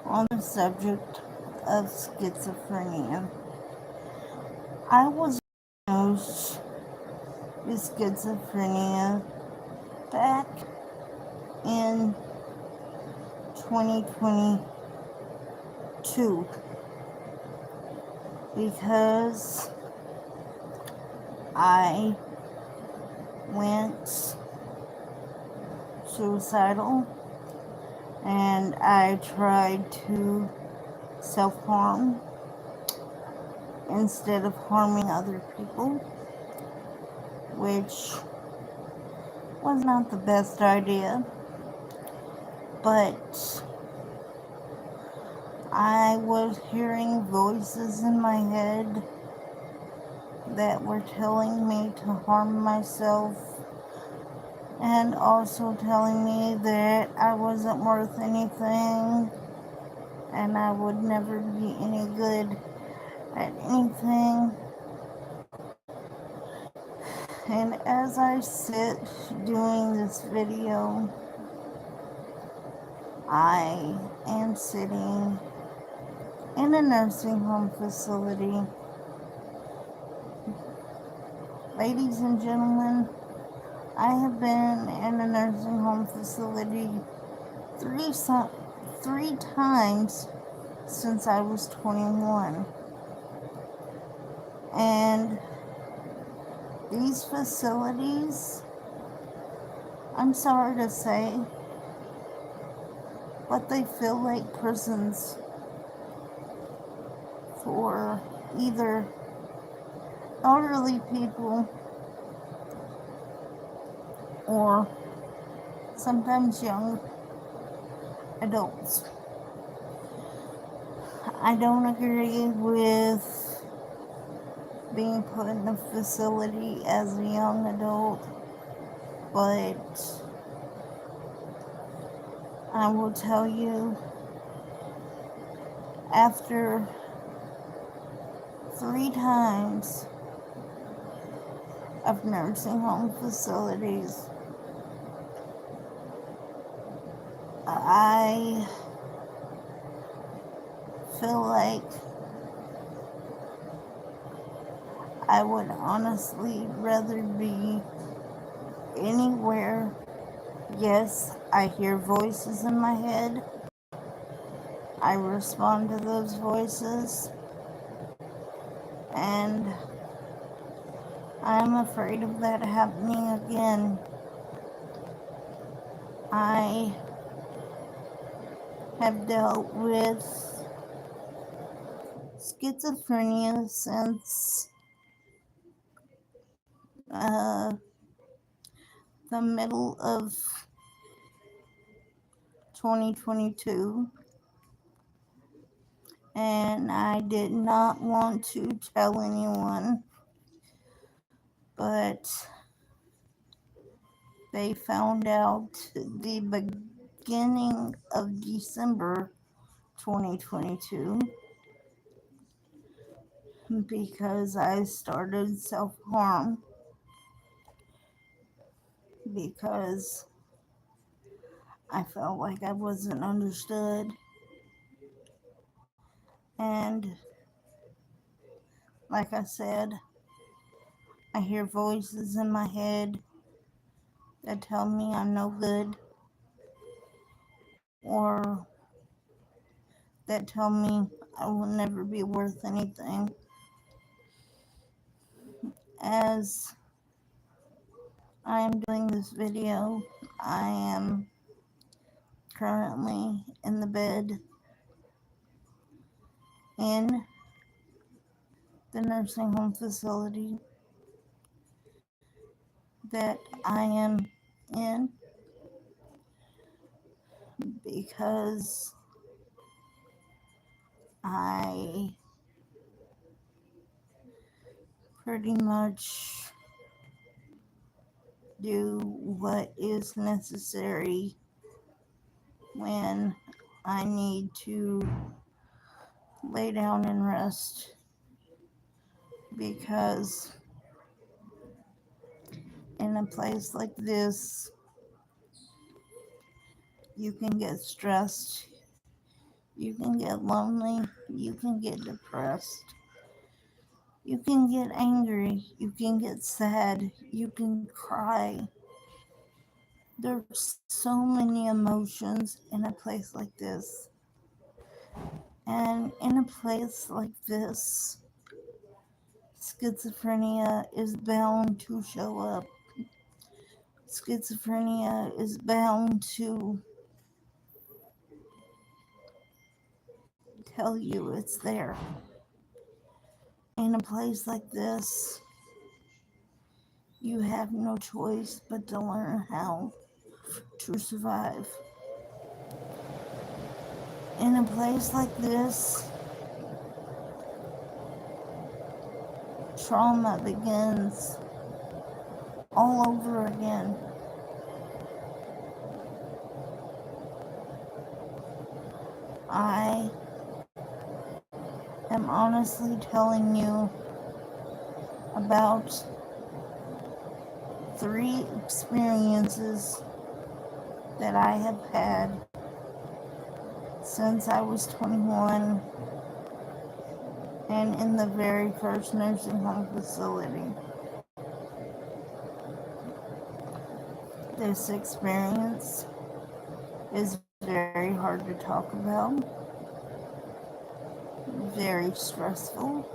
on the subject of schizophrenia. I was diagnosed with schizophrenia back in 2022 because I went suicidal and I tried to self-harm instead of harming other people, which was not the best idea, but I was hearing voices in my head that were telling me to harm myself and also telling me that I wasn't worth anything and I would never be any good at anything. And as I sit doing this video, I am sitting in a nursing home facility. Ladies and gentlemen, I have been in a nursing home facility three times since I was 21. And these facilities, I'm sorry to say, but they feel like prisons for either elderly people or sometimes young adults. I don't agree with being put in a facility as a young adult, but I will tell you, after 3 times of nursing home facilities, I feel like I would honestly rather be anywhere. Yes, I hear voices in my head. I respond to those voices, and I'm afraid of that happening again. I have dealt with schizophrenia since the middle of 2022, and I did not want to tell anyone, but they found out the beginning of December 2022 because I started self-harm because I felt like I wasn't understood. And like I said, I hear voices in my head that tell me I'm no good, or that tell me I will never be worth anything. As I am doing this video, I am currently in the bed in the nursing home facility that I am in because I pretty much do what is necessary when I need to lay down and rest, because in a place like this you can get stressed, You can get lonely. You can get depressed. You can get angry. You can get sad. You can cry. There's so many emotions in a place like this. And in a place like this, schizophrenia is bound to show up. Schizophrenia is bound to tell you it's there. In a place like this, you have no choice but to learn how to survive. In a place like this, trauma begins all over again. I am honestly telling you about 3 experiences that I have had since I was 21 and in the very first nursing home facility. This experience is very hard to talk about, very stressful,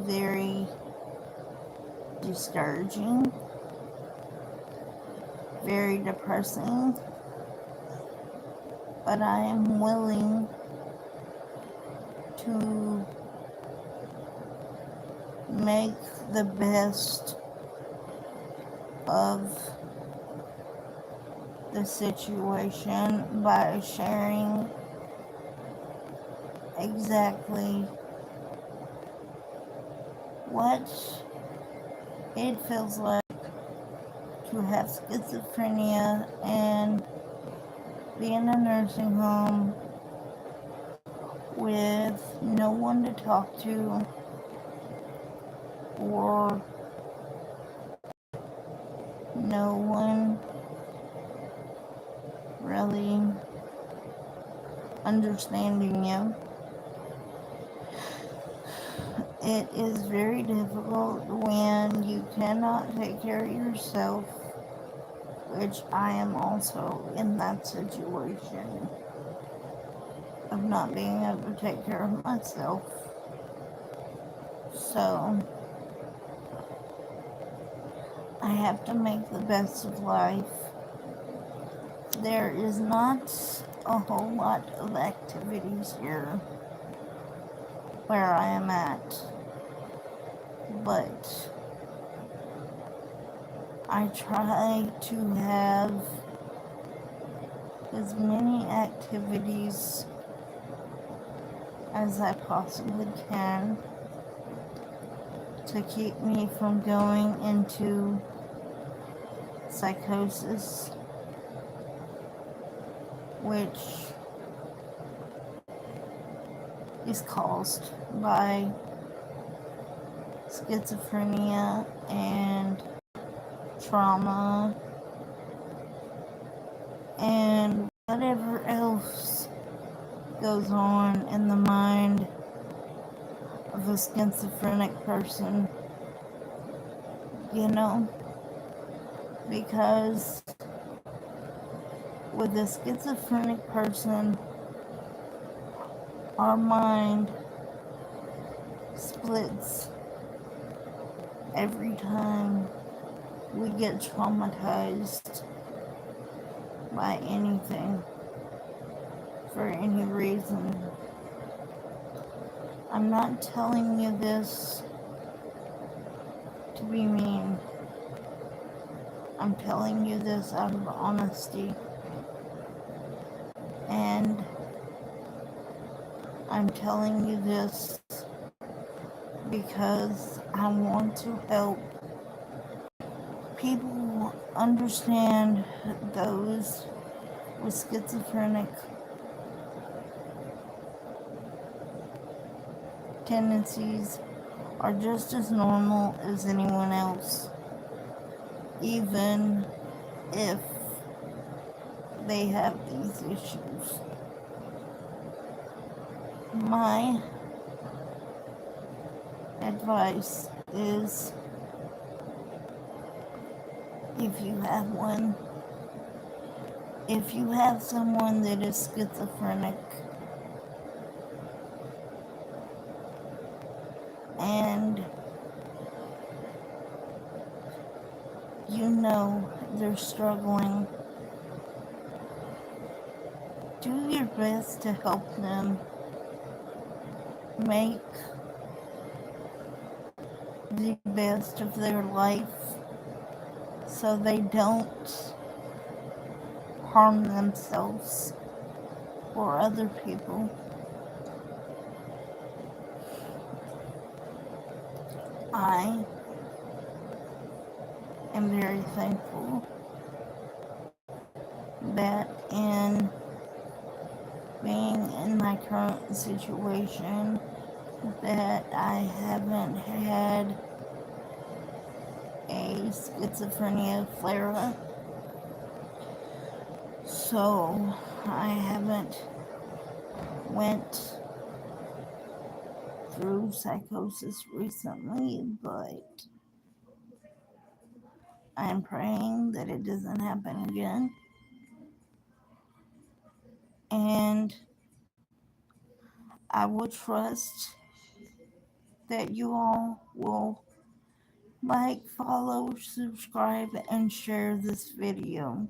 very discouraging, very depressing, but I am willing to make the best of the situation by sharing exactly what it feels like to have schizophrenia and be in a nursing home with no one to talk to or no one really understanding you. It is very difficult when you cannot take care of yourself, which I am also in that situation of not being able to take care of myself. So I have to make the best of life. There is not a whole lot of activities here where I am at, but I try to have as many activities as I possibly can to keep me from going into psychosis, which is caused by schizophrenia and trauma and whatever else goes on in the mind of a schizophrenic person, you know, because with a schizophrenic person, our mind splits every time we get traumatized by anything for any reason. I'm not telling you this to be mean. I'm telling you this out of honesty. And I'm telling you this because I want to help people understand those with schizophrenic tendencies are just as normal as anyone else, even if they have these issues. My advice is, if you have one, if you have someone that is schizophrenic and you know they're struggling, do your best to help them make the best of their life so they don't harm themselves or other people. I am very thankful that in being in my current situation that I haven't had a schizophrenia flare-up, so I haven't went through psychosis recently, but I am praying that it doesn't happen again. And I will trust that you all will like, follow, subscribe, and share this video.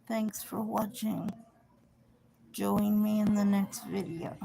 Thanks for watching. Join me in the next video.